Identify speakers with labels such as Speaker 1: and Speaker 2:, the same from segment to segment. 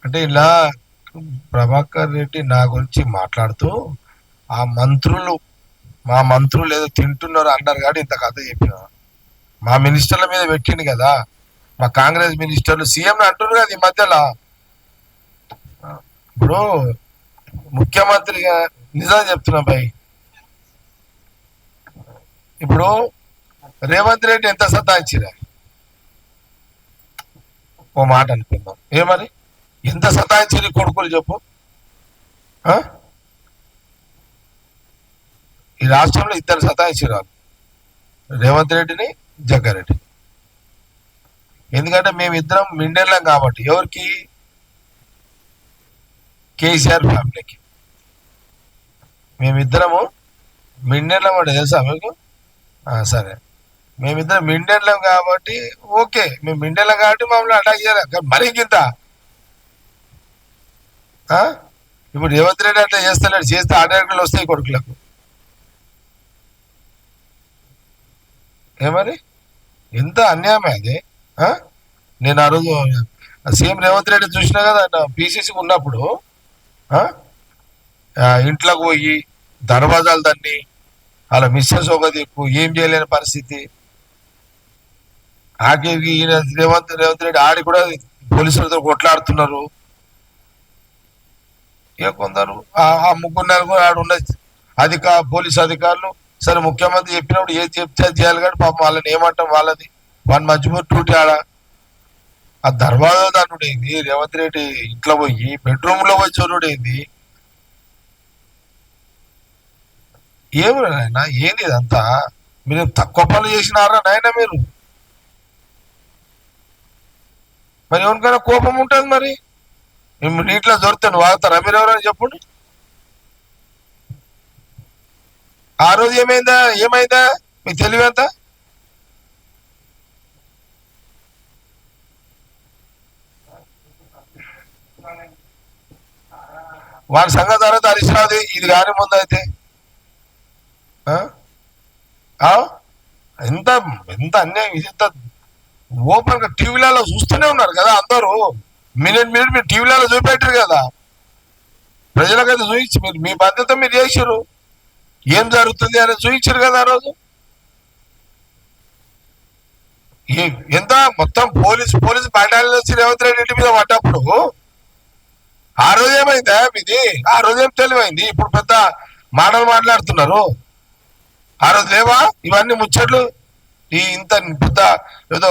Speaker 1: అంటే ఇలా ప్రభాకర్ రెడ్డి నా గురించి మాట్లాడుతూ ఆ మంత్రులు మా మంత్రులు ఏదో తింటున్నారు అన్నారు కాబట్టి ఇంత కథ చెప్పిన మా మినిస్టర్ల మీద పెట్టిండు కదా, మా కాంగ్రెస్ మినిస్టర్లు సీఎం అంటున్నారు కదా ఈ మధ్యలో. ఇప్పుడు ముఖ్యమంత్రిగా నిజం చెప్తున్నా భయ్, ఇప్పుడు రేవంత్ రెడ్డి ఎంత సతాయించిరా ఓ మాట అనుకుందాం, ఏమని ఎంత సతాయించిరి కొడుకులు చెప్పు. ఈ రాష్ట్రంలో ఇద్దరు సతాయించిరారు, రేవంత్ రెడ్డిని జగ్గారెడ్డి. ఎందుకంటే మేమిద్దరం మిండెళ్ళం కాబట్టి, ఎవరికి? కేసీఆర్ ఫ్యామిలీకి. మేమిద్దరము మిండెళ్ళం అంటే తెలుసా మీకు? సరే, మేమిద్దరం మిండెళ్ళం కాబట్టి ఓకే, మేము మిండెళ్ళం కాబట్టి మమ్మల్ని అటాక్ చేయాలి మరీ కింద. ఇప్పుడు రేవంత్ రెడ్డి అట్లా చేస్తలేడు, చేస్తే అటాకులు వస్తాయి కొడుకులకు. ఏమని ఎంత అన్యాయమే అది. నేను ఆ రోజు సీఎం రేవంత్ రెడ్డి చూసినా కదా పిసిసికి ఉన్నప్పుడు, ఇంట్లోకి పోయి దర్వాజాలు దాన్ని అలా మిస్సెస్ ఒక దిక్కు ఏం చేయలేని పరిస్థితి. ఆఖరికి ఈయన రేవంత్ రెడ్డి ఆడి కూడా పోలీసులతో కొట్లాడుతున్నారు. ఇక కొందరు ఆ ముగ్గురు నలుగురు ఆడున్న పోలీసు అధికారులు సరే ముఖ్యమంత్రి చెప్పినప్పుడు ఏది చెప్తే చేయాలి కానీ పాపం వాళ్ళని ఏమంటాం, వాళ్ళది వన్ మజ్బూర్ టూటి ఆడ ఆ దర్వాజా దానుడైంది. రేవంత్ రెడ్డి ఇంట్లో పోయి బెడ్రూమ్ లో పోయి చోరుడైంది. ఏమి నాయన ఏంది ఇదంతా? మీరు తక్కువ పనులు చేసినారా నాయన మీరు? మరి ఎవరికైనా కోపం ఉంటుంది, మరి నీటిలో దొరికితే నువ్వు వాగుతారా మీరు? ఎవరైనా చెప్పండి. ఆ రోజు ఏమైందా మీకు తెలివేంత? వాడి సంగతి తర్వాత హరీశ్రావుది ఇది కాని ముందు అయితే ఎంత ఎంత అన్యాయం ఇది! ఎంత ఓపెన్ గా టీవీలలో చూస్తూనే ఉన్నారు కదా అందరూ. మినిట్ మీరు టీవీలలో చూపెట్టారు కదా, ప్రజలకైతే చూపించి మీరు మీ బాధ్యత మీరు చేసారు, ఏం జరుగుతుంది అని చూపించారు కదా ఆ రోజు. ఎంత మొత్తం పోలీసు బటాలియన్ వచ్చి రేవంత్ రెడ్డి మీద పడ్డప్పుడు ఆ రోజు ఏమైందా మీది? ఆ రోజు ఏం తెలివైంది? ఇప్పుడు పెద్ద మాటలు మాట్లాడుతున్నారు. ఆ రోజు లేవా ఇవన్నీ ముచ్చట్లు? ఇంత పెద్ద ఏదో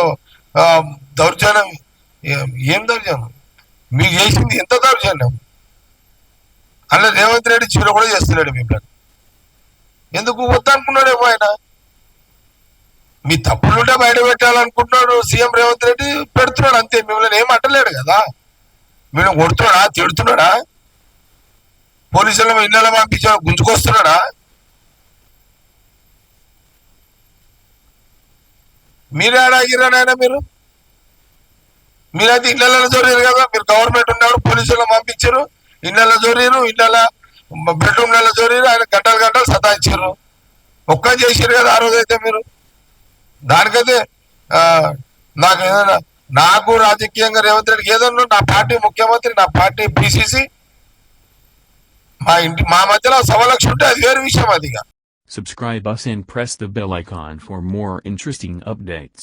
Speaker 1: దౌర్జన్యం. ఏం దౌర్జన్యం మీకు చేసింది? ఎంత దౌర్జన్యం! అలా రేవంత్ రెడ్డి చీర కూడా చేస్తున్నాడు మిమ్మల్ని. ఎందుకు వద్దనుకున్నాడేమో ఆయన. మీ తప్పులుంటే బయట పెట్టాలనుకుంటున్నాడు సీఎం రేవంత్ రెడ్డి, పెడుతున్నాడు అంతే. మిమ్మల్ని ఏం అంటలేడు కదా. మీరు కొడుతున్నాడా, తిడుతున్నాడా, పోలీసులు ఇళ్ళలో పంపించా గుంజుకొస్తున్నాడా? మీరే ఆడాగిరానైనా మీరైతే ఇళ్ళలో జోరీరు కదా. మీరు గవర్నమెంట్ ఉన్నప్పుడు పోలీసులను పంపించారు, ఇళ్ళలో జోరీరు, ఇళ్ళ బెడ్రూమ్లలో జోరీరు, ఆయన గంటలు సతాయించారు. ఒక్క చేసారు కదా ఆ రోజైతే మీరు. దానికైతే నాకు ఏదైనా నాకు రాజకీయంగా రేవంత్ రెడ్డికి ఏదన్నా నా పార్టీ ముఖ్యమంత్రి, నా పార్టీ పిసిసి, మా మధ్యలో సవలక్ష ఉంటే అది వేరే విషయం. అదిగా
Speaker 2: Subscribe us and press the bell icon for more interesting updates.